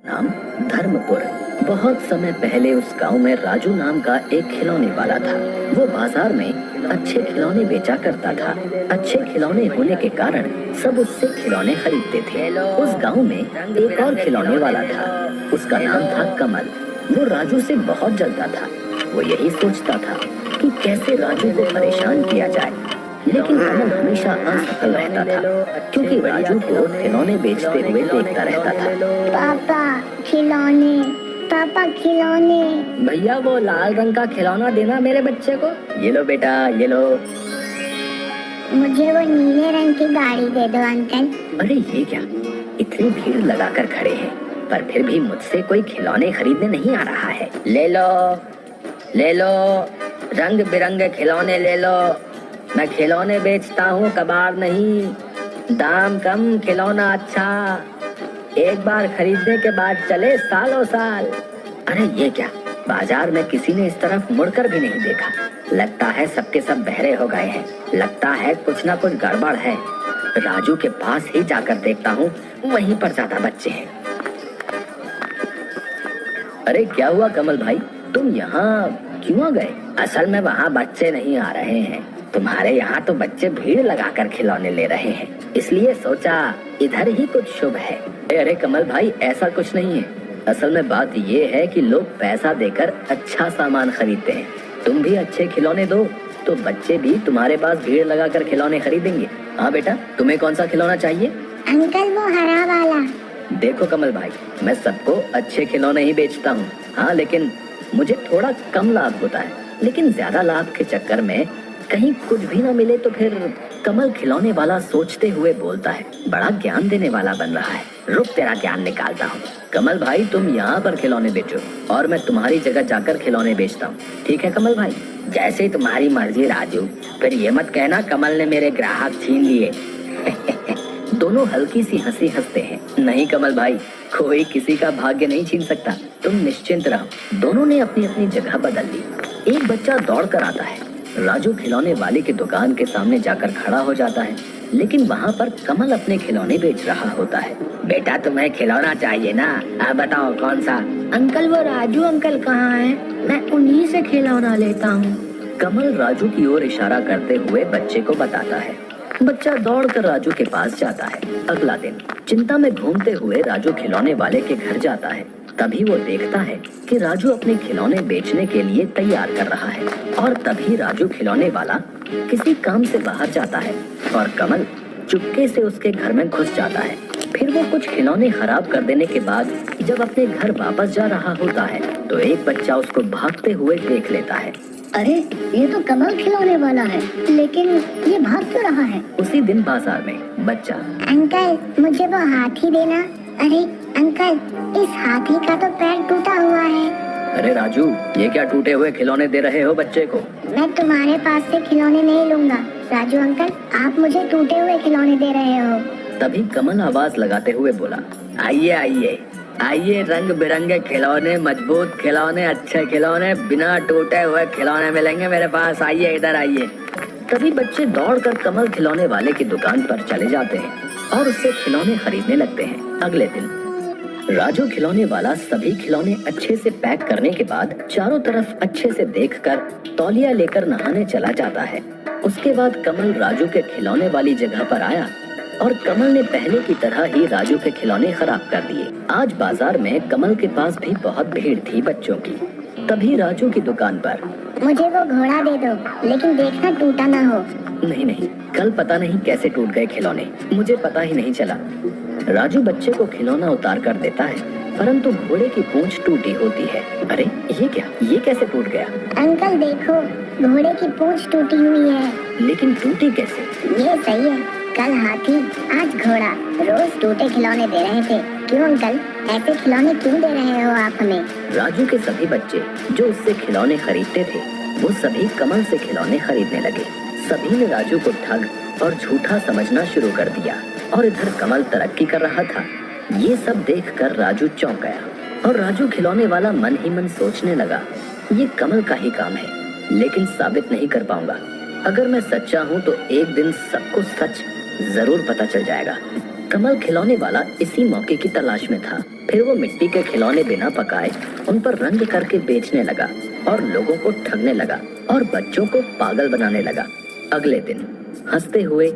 नाम धर्मपुर। बहुत समय पहले उस गांव में राजू नाम का एक खिलौने वाला था। वो बाजार में अच्छे खिलौने बेचा करता था। अच्छे खिलौने होने के कारण सब उससे खिलौने खरीदते थे। उस गांव में एक और खिलौने वाला था। उसका नाम था कमल। वो राजू से बहुत जलता था। वो यही सोचता था कि कैसे राजू को परेशान किया जाए, लेकिन कमल हमेशा असफल रहता था क्योंकि राजू को खिलौने बेचते हुए देखता रहता था। पापा खिलौने, पापा खिलौने। भैया वो लाल रंग का खिलौना देना मेरे बच्चे को। ये लो बेटा, ये लो। मुझे वो नीले रंग की गाड़ी दे दो अंकल। अरे ये क्या, इतनी भीड़ लगाकर खड़े हैं पर फिर भी मुझसे कोई खिलौने खरीदने नहीं आ रहा है। ले लो, ले लो, रंग बिरंगे खिलौने ले लो। मैं खिलौने बेचता हूँ, कबाड़ नहीं। दाम कम, खिलौना अच्छा, एक बार खरीदने के बाद चले सालों साल। अरे ये क्या, बाजार में किसी ने इस तरफ मुड़कर भी नहीं देखा। लगता है सबके सब बहरे हो गए हैं। लगता है कुछ ना कुछ गड़बड़ है। राजू के पास ही जाकर देखता हूँ, वहीं पर ज्यादा बच्चे हैं। अरे क्या हुआ कमल भाई, तुम यहाँ क्यों आ गए? असल में वहाँ बच्चे नहीं आ रहे हैं। तुम्हारे यहाँ तो बच्चे भीड़ लगाकर खिलौने ले रहे हैं, इसलिए सोचा इधर ही कुछ शुभ है। अरे कमल भाई, ऐसा कुछ नहीं है। असल में बात ये है कि लोग पैसा देकर अच्छा सामान खरीदते हैं। तुम भी अच्छे खिलौने दो तो बच्चे भी तुम्हारे पास भीड़ लगाकर खिलौने खरीदेंगे। हाँ बेटा, तुम्हें कौन सा खिलौना चाहिए? अंकल वो हरा वाला। देखो कमल भाई, मैं सबको अच्छे खिलौने ही बेचता हूँ। हाँ, लेकिन मुझे थोड़ा कम लाभ होता है। लेकिन ज्यादा लाभ के चक्कर में कहीं कुछ भी ना मिले तो फिर। कमल खिलौने वाला सोचते हुए बोलता है। बड़ा ज्ञान देने वाला बन रहा है। रुक, तेरा ज्ञान निकालता हूँ। कमल भाई, तुम यहाँ पर खिलौने बेचो और मैं तुम्हारी जगह जाकर खिलौने बेचता हूँ। ठीक है कमल भाई? जैसे तुम्हारी मर्जी राजू। फिर ये मत कहना कमल ने मेरे ग्राहक छीन लिए। दोनों हल्की सी हंसी हंसते हैं। नहीं कमल भाई, कोई किसी का भाग्य नहीं छीन सकता, तुम निश्चिंत रहो। दोनों ने अपनी अपनी जगह बदल ली। एक बच्चा दौड़ कर आता है। राजू खिलौने वाले की दुकान के सामने जाकर खड़ा हो जाता है, लेकिन वहाँ पर कमल अपने खिलौने बेच रहा होता है। बेटा, तुम्हें खिलौना चाहिए ना? आप बताओ कौन सा? अंकल वो राजू अंकल कहाँ है? मैं उन्हीं से खिलौना लेता हूँ। कमल राजू की ओर इशारा करते हुए बच्चे को बताता है। बच्चा दौड़कर राजू के पास जाता है। अगला दिन चिंता में घूमते हुए राजू खिलौने वाले के घर जाता है। तभी वो देखता है कि राजू अपने खिलौने बेचने के लिए तैयार कर रहा है। और तभी राजू खिलौने वाला किसी काम से बाहर जाता है और कमल चुपके से उसके घर में घुस जाता है। फिर वो कुछ खिलौने खराब कर देने के बाद जब अपने घर वापस जा रहा होता है तो एक बच्चा उसको भागते हुए देख लेता है। अरे ये तो कमल खिलौने वाला है, लेकिन ये भाग क्यों रहा है? उसी दिन बाजार में बच्चा। अंकल मुझे वो हाथी देना। अरे अंकल, इस हाथी का तो पैर टूटा हुआ है। अरे राजू, ये क्या टूटे हुए खिलौने दे रहे हो बच्चे को? मैं तुम्हारे पास से खिलौने नहीं लूंगा। राजू अंकल, आप मुझे टूटे हुए खिलौने दे रहे हो। तभी कमल आवाज लगाते हुए बोला, आइए आइए आइए, रंग बिरंगे खिलौने, मजबूत खिलौने, अच्छे खिलौने, बिना टूटे हुए खिलौने मिलेंगे मेरे पास। आइए, इधर आइए। तभी बच्चे दौड़कर कमल खिलौने वाले की दुकान पर चले जाते हैं और उससे खिलौने खरीदने लगते हैं। अगले दिन राजू खिलौने वाला सभी खिलौने अच्छे से पैक करने के बाद चारों तरफ अच्छे से देखकर तौलिया लेकर नहाने चला जाता है। उसके बाद कमल राजू के खिलौने वाली जगह पर आया और कमल ने पहले की तरह ही राजू के खिलौने खराब कर दिए। आज बाजार में कमल के पास भी बहुत भीड़ थी बच्चों की। तभी राजू की दुकान पर, मुझे वो घोड़ा दे दो, लेकिन देखना टूटा ना हो। नहीं नहीं, कल पता नहीं कैसे टूट गए खिलौने, मुझे पता ही नहीं चला। राजू बच्चे को खिलौना उतार कर देता है, परंतु घोड़े की पूंछ टूटी होती है। अरे ये क्या, ये कैसे टूट गया? अंकल देखो, घोड़े की पूंछ टूटी हुई है। लेकिन टूटी कैसे? ये सही है, कल हाथी आज घोड़ा, रोज टूटे खिलौने दे रहे थे। क्यों अंकल, ऐसे खिलौने क्यों दे रहे हो आप हमें? राजू के सभी बच्चे जो उससे खिलौने खरीदते थे वो सभी कमल से खिलौने खरीदने लगे। सभी ने राजू को ठग और झूठा समझना शुरू कर दिया और इधर कमल तरक्की कर रहा था। ये सब देखकर राजू चौंक गया और राजू खिलौने वाला मन ही मन सोचने लगा, ये कमल का ही काम है, लेकिन साबित नहीं कर पाऊंगा। अगर मैं सच्चा हूँ तो एक दिन सबको सच जरूर पता चल जाएगा। कमल खिलौने वाला इसी मौके की तलाश में था। फिर वो मिट्टी के खिलौने बिना पकाए उन पर रंग करके बेचने लगा और लोगों को ठगने लगा और बच्चों को पागल बनाने लगा। अगले दिन हंसते हुए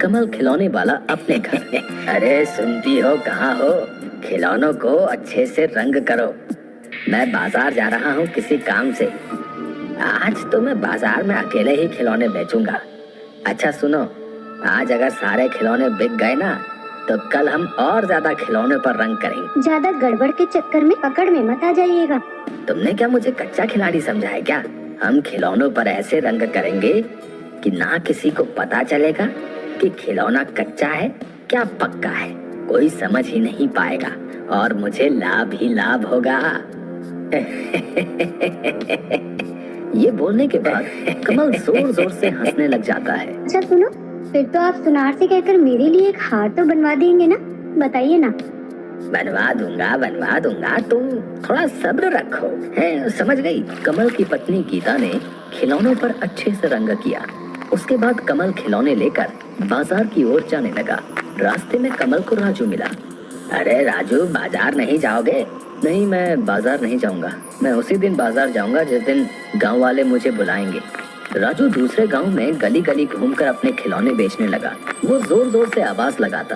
कमल खिलौने वाला अपने घर अरे सुनती हो, कहाँ हो? खिलौनों को अच्छे से रंग करो। मैं बाजार जा रहा हूँ किसी काम से। आज तो मैं बाजार में अकेले ही खिलौने बेचूंगा। अच्छा सुनो, आज अगर सारे खिलौने बिक गए ना तो कल हम और ज्यादा खिलौनों पर रंग करेंगे। ज्यादा गड़बड़ के चक्कर में पकड़ में मत आ जाइएगा। तुमने क्या मुझे कच्चा खिलाड़ी समझा है क्या? हम खिलौनों पर ऐसे रंग करेंगे कि ना किसी को पता चलेगा कि खिलौना कच्चा है क्या पक्का है। कोई समझ ही नहीं पाएगा और मुझे लाभ ही लाभ होगा। ये बोलने के बाद कमल जोर जोर से हंसने लग जाता है। अच्छा सुनो, फिर तो आप सुनार से कहकर मेरे लिए एक हार तो बनवा देंगे ना? बताइए ना। बनवा दूंगा, तुम थोड़ा सब्र रखो। है, समझ गई। कमल की पत्नी गीता ने खिलौनों पर अच्छे से रंग किया। उसके बाद कमल खिलौने लेकर बाजार की ओर जाने लगा। रास्ते में कमल को राजू मिला। अरे राजू, बाजार नहीं जाओगे? नहीं, मैं बाजार नहीं जाऊंगा। मैं उसी दिन बाजार जाऊंगा जिस दिन गांव वाले मुझे बुलाएंगे। राजू दूसरे गांव में गली गली घूमकर अपने खिलौने बेचने लगा। वो जोर जोर से आवाज लगाता।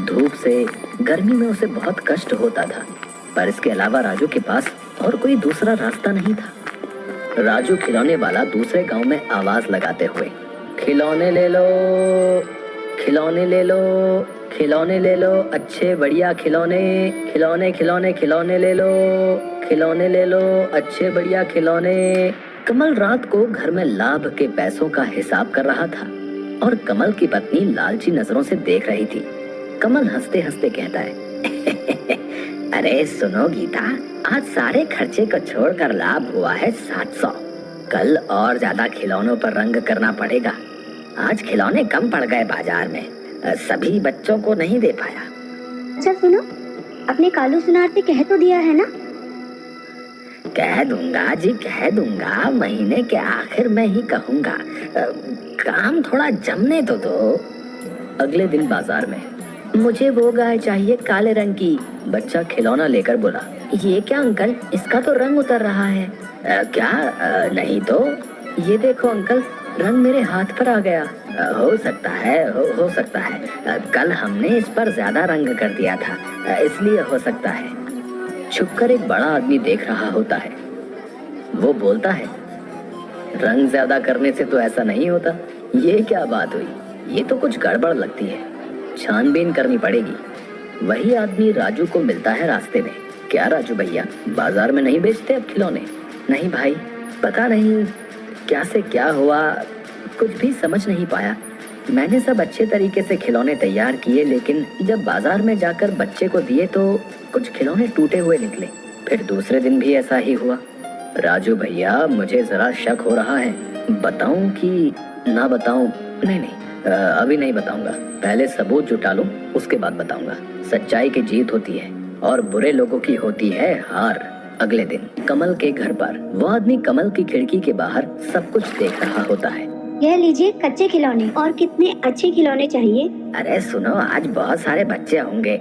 धूप से, गर्मी में उसे बहुत कष्ट होता था, पर इसके अलावा राजू के पास और कोई दूसरा रास्ता नहीं था। राजू खिलौने वाला दूसरे गांव में आवाज लगाते हुए, खिलौने ले लो, खिलौने ले लो, खिलौने ले लो, अच्छे बढ़िया खिलौने, खिलौने खिलौने खिलौने ले लो, खिलौने ले लो, अच्छे बढ़िया खिलौने। कमल रात को घर में लाभ के पैसों का हिसाब कर रहा था और कमल की पत्नी लालची नजरों से देख रही थी। कमल हंसते हंसते कहता है, अरे सुनो गीता, आज सारे खर्चे को छोड़कर लाभ हुआ है 700। कल और ज्यादा खिलौनों पर रंग करना पड़ेगा। आज खिलौने कम पड़ गए बाजार में, सभी बच्चों को नहीं दे पाया। अच्छा सुनो, अपने कालू सुनार से कह तो दिया है ना? कह दूंगा जी, कह दूंगा। महीने के आखिर में ही कहूंगा। काम थोड़ा जमने तो दो। अगले दिन बाजार में, मुझे वो गाय चाहिए काले रंग की। बच्चा खिलौना लेकर बोला, ये क्या अंकल, इसका तो रंग उतर रहा है। क्या? नहीं तो। ये देखो अंकल, रंग मेरे हाथ पर आ गया। हो सकता है, हो सकता है। कल हमने इस पर ज्यादा रंग कर दिया था, इसलिए हो सकता है। छुपकर एक बड़ा आदमी देख रहा होता है। वो बोलता है, रंग ज्यादा करने से तो ऐसा नहीं होता। ये क्या बात हुई? ये तो कुछ गड़बड़ लगती है, छानबीन करनी पड़ेगी। वही आदमी राजू को मिलता है रास्ते में। क्या राजू भैया, बाजार में नहीं बेचते अब खिलौने? नहीं भाई, पता नहीं क्या से क्या हुआ, कुछ भी समझ नहीं पाया। मैंने सब अच्छे तरीके से खिलौने तैयार किए, लेकिन जब बाजार में जाकर बच्चे को दिए तो कुछ खिलौने टूटे हुए निकले। फिर दूसरे दिन भी ऐसा ही हुआ। राजू भैया, मुझे जरा शक हो रहा है। बताऊं कि ना बताऊं? नहीं, अभी नहीं बताऊंगा। पहले सबूत जुटा लूं, उसके बाद बताऊंगा। सच्चाई की जीत होती है और बुरे लोगों की होती है हार। अगले दिन कमल के घर पर वो आदमी कमल की खिड़की के बाहर सब कुछ देख रहा होता है। यह लीजिए कच्चे खिलौने, और कितने अच्छे खिलौने चाहिए। अरे सुनो, आज बहुत सारे बच्चे होंगे,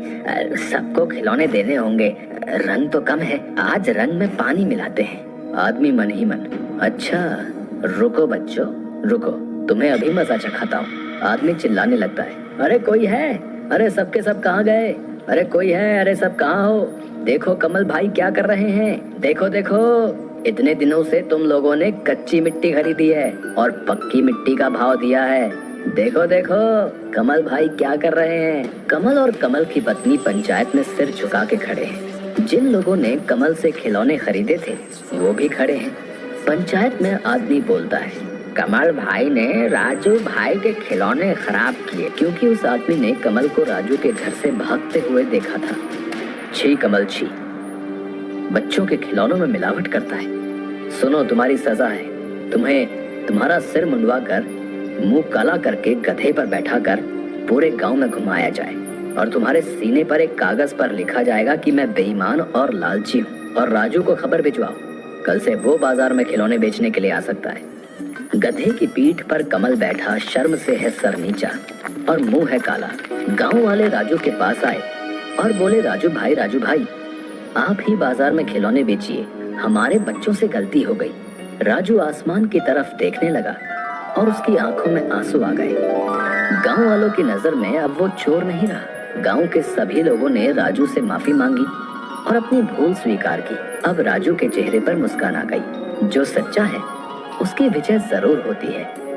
सबको खिलौने देने होंगे। रंग तो कम है, आज रंग में पानी मिलाते हैं। आदमी मन ही मन, अच्छा रुको बच्चों रुको, तुम्हें अभी मजा चखाता हूँ। आदमी चिल्लाने लगता है, अरे कोई है? अरे सबके सब कहाँ गए? अरे कोई है? अरे सब कहाँ हो? देखो कमल भाई क्या कर रहे हैं, देखो देखो। इतने दिनों से तुम लोगों ने कच्ची मिट्टी खरीदी है और पक्की मिट्टी का भाव दिया है। देखो देखो कमल भाई क्या कर रहे हैं। कमल और कमल की पत्नी पंचायत में सिर झुका के खड़े हैं। जिन लोगों ने कमल से खिलौने खरीदे थे वो भी खड़े हैं। पंचायत में आदमी बोलता है, कमल भाई ने राजू भाई के खिलौने खराब किए, क्योंकि उस आदमी ने कमल को राजू के घर से भागते हुए देखा था। छी कमल छी, बच्चों के खिलौनों में मिलावट करता है। सुनो, तुम्हारी सजा है। तुम्हें तुम्हारा सिर मुंडवा कर, मुंह काला करके गधे पर बैठा कर पूरे गांव में घुमाया जाए और तुम्हारे सीने पर एक कागज पर लिखा जाएगा कि मैं बेईमान और लालची हूँ। और राजू को खबर भिजवाओ, कल से वो बाजार में खिलौने बेचने के लिए आ सकता है। गधे की पीठ पर कमल बैठा शर्म से है सर नीचा और मुंह है काला। गांव वाले राजू के पास आए और बोले, राजू भाई आप ही बाजार में खिलौने बेचिए, हमारे बच्चों से गलती हो गई। राजू आसमान की तरफ देखने लगा और उसकी आंखों में आंसू आ गए। गांव वालों की नजर में अब वो चोर नहीं रहा। गांव के सभी लोगों ने राजू से माफी मांगी और अपनी भूल स्वीकार की। अब राजू के चेहरे पर मुस्कान आ गई। जो सच्चा है उसकी विजय जरूर होती है।